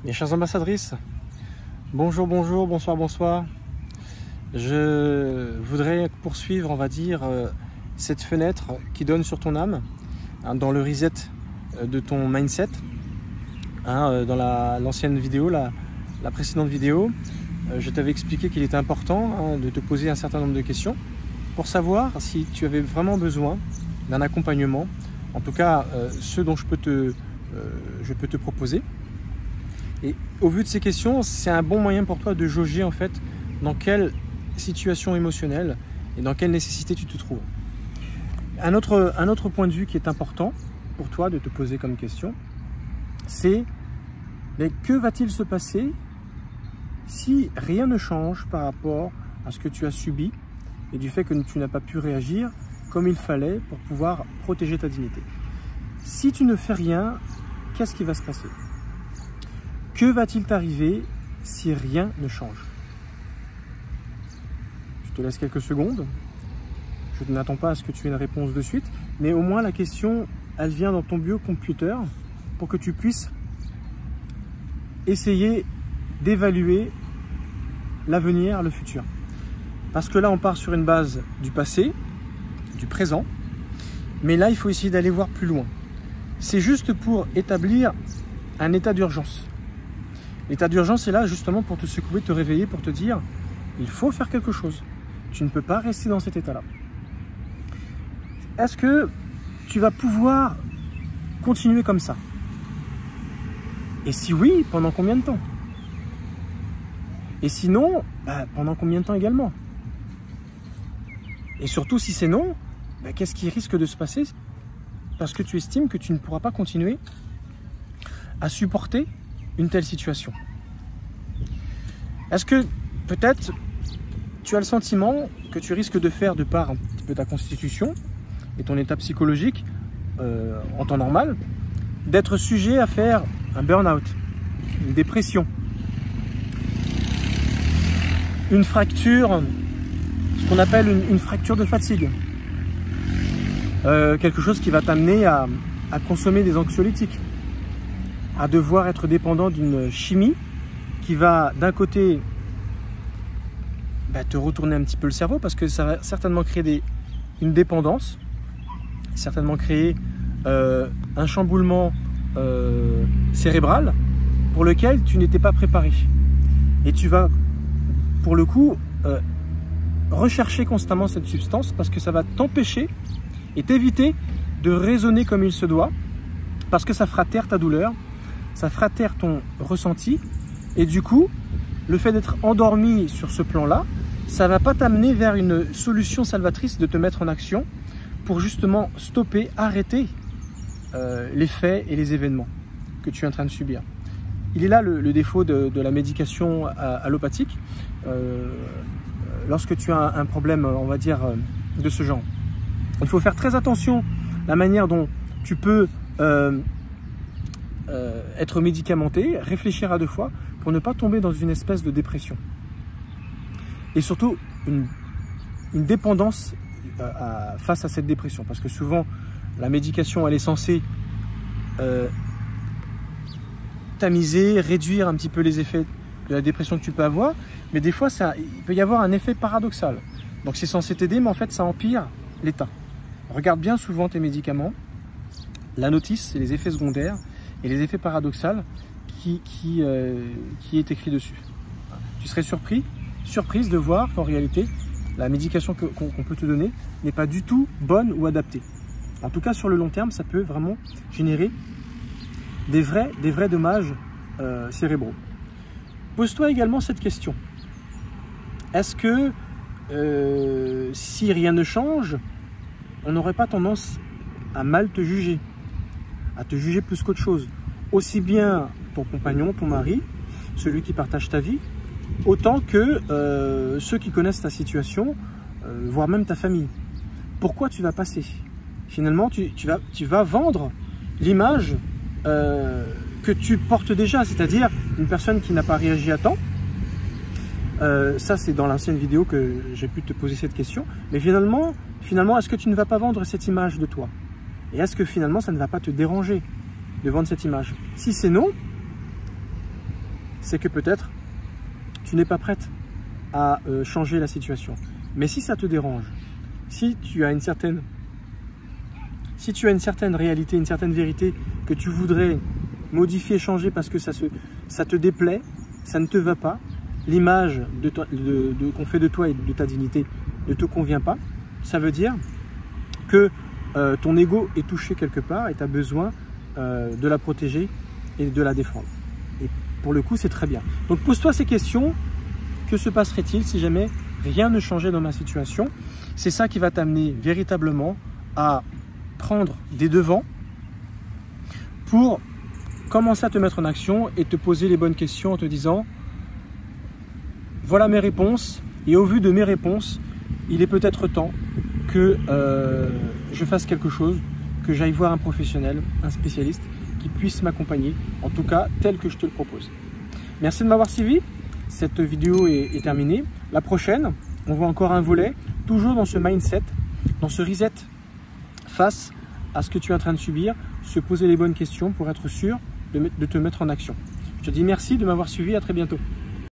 Mes chères ambassadrices, bonjour, bonjour, bonsoir, bonsoir. Je voudrais poursuivre, on va dire, cette fenêtre qui donne sur ton âme, hein, dans le reset de ton mindset. Hein, dans l'ancienne vidéo, la précédente vidéo, je t'avais expliqué qu'il était important, hein, de te poser un certain nombre de questions pour savoir si tu avais vraiment besoin d'un accompagnement, en tout cas ce dont je peux te proposer. Et au vu de ces questions, c'est un bon moyen pour toi de jauger en fait dans quelle situation émotionnelle et dans quelle nécessité tu te trouves. Un autre point de vue qui est important pour toi de te poser comme question, c'est mais que va-t-il se passer si rien ne change par rapport à ce que tu as subi et du fait que tu n'as pas pu réagir comme il fallait pour pouvoir protéger ta dignité. Si tu ne fais rien, qu'est-ce qui va se passer? Que va-t-il t'arriver si rien ne change? Je te laisse quelques secondes. Je n'attends pas à ce que tu aies une réponse de suite, mais au moins la question, elle vient dans ton biocomputer pour que tu puisses essayer d'évaluer l'avenir, le futur. Parce que là, on part sur une base du passé, du présent, mais là, il faut essayer d'aller voir plus loin. C'est juste pour établir un état d'urgence. L'état d'urgence est là justement pour te secouer, te réveiller, pour te dire il faut faire quelque chose. Tu ne peux pas rester dans cet état-là. Est-ce que tu vas pouvoir continuer comme ça? Et si oui, pendant combien de temps? Et sinon, pendant combien de temps également? Et surtout, si c'est non, qu'est-ce qui risque de se passer? Parce que tu estimes que tu ne pourras pas continuer à supporter une telle situation. Est-ce que peut-être tu as le sentiment que tu risques de faire, de par un petit peu ta constitution et ton état psychologique en temps normal, d'être sujet à faire un burn-out, une dépression, une fracture, ce qu'on appelle une fracture de fatigue, quelque chose qui va t'amener à consommer des anxiolytiques, à devoir être dépendant d'une chimie qui va d'un côté te retourner un petit peu le cerveau parce que ça va certainement créer une dépendance, certainement créer un chamboulement cérébral pour lequel tu n'étais pas préparé. Et tu vas, pour le coup, rechercher constamment cette substance parce que ça va t'empêcher et t'éviter de raisonner comme il se doit parce que ça fera taire ta douleur, ça fera taire ton ressenti et du coup, le fait d'être endormi sur ce plan-là, ça ne va pas t'amener vers une solution salvatrice de te mettre en action pour justement stopper, arrêter les faits et les événements que tu es en train de subir. Il est là le défaut de la médication allopathique lorsque tu as un problème, on va dire, de ce genre. Il faut faire très attention à la manière dont tu peux être médicamenté, réfléchir à deux fois pour ne pas tomber dans une espèce de dépression. Et surtout, une dépendance face à cette dépression. Parce que souvent, la médication, elle est censée tamiser, réduire un petit peu les effets de la dépression que tu peux avoir. Mais des fois, il peut y avoir un effet paradoxal. Donc c'est censé t'aider, mais en fait, ça empire l'état. Regarde bien souvent tes médicaments. La notice, c'est les effets secondaires et les effets paradoxaux qui est écrit dessus. Tu serais surprise de voir qu'en réalité, la médication qu'on peut te donner n'est pas du tout bonne ou adaptée. En tout cas, sur le long terme, ça peut vraiment générer des vrais dommages cérébraux. Pose-toi également cette question. Est-ce que si rien ne change, on n'aurait pas tendance à mal te juger, à te juger plus qu'autre chose? Aussi bien ton compagnon, ton mari, celui qui partage ta vie, autant que ceux qui connaissent ta situation, voire même ta famille. Pourquoi tu vas passer? Finalement, tu vas vendre l'image que tu portes déjà, c'est-à-dire une personne qui n'a pas réagi à temps. Ça, c'est dans l'ancienne vidéo que j'ai pu te poser cette question. Mais finalement, est-ce que tu ne vas pas vendre cette image de toi? Et est-ce que finalement, ça ne va pas te déranger de vendre cette image? Si c'est non, c'est que peut-être tu n'es pas prête à changer la situation. Mais si ça te dérange, si tu as une certaine réalité, une certaine vérité que tu voudrais modifier, changer parce que ça te déplaît, ça ne te va pas, l'image qu'on fait de toi et de ta dignité ne te convient pas, ça veut dire que ton ego est touché quelque part et tu as besoin de la protéger et de la défendre. Et pour le coup, c'est très bien. Donc pose-toi ces questions. Que se passerait-il si jamais rien ne changeait dans ma situation? C'est ça qui va t'amener véritablement à prendre des devants pour commencer à te mettre en action et te poser les bonnes questions en te disant voilà mes réponses, et au vu de mes réponses, il est peut-être temps que je fasse quelque chose, que j'aille voir un professionnel, un spécialiste qui puisse m'accompagner, en tout cas tel que je te le propose. Merci de m'avoir suivi. Cette vidéo est terminée. La prochaine, on voit encore un volet, toujours dans ce mindset, dans ce reset face à ce que tu es en train de subir, se poser les bonnes questions pour être sûr de te mettre en action. Je te dis merci de m'avoir suivi, à très bientôt.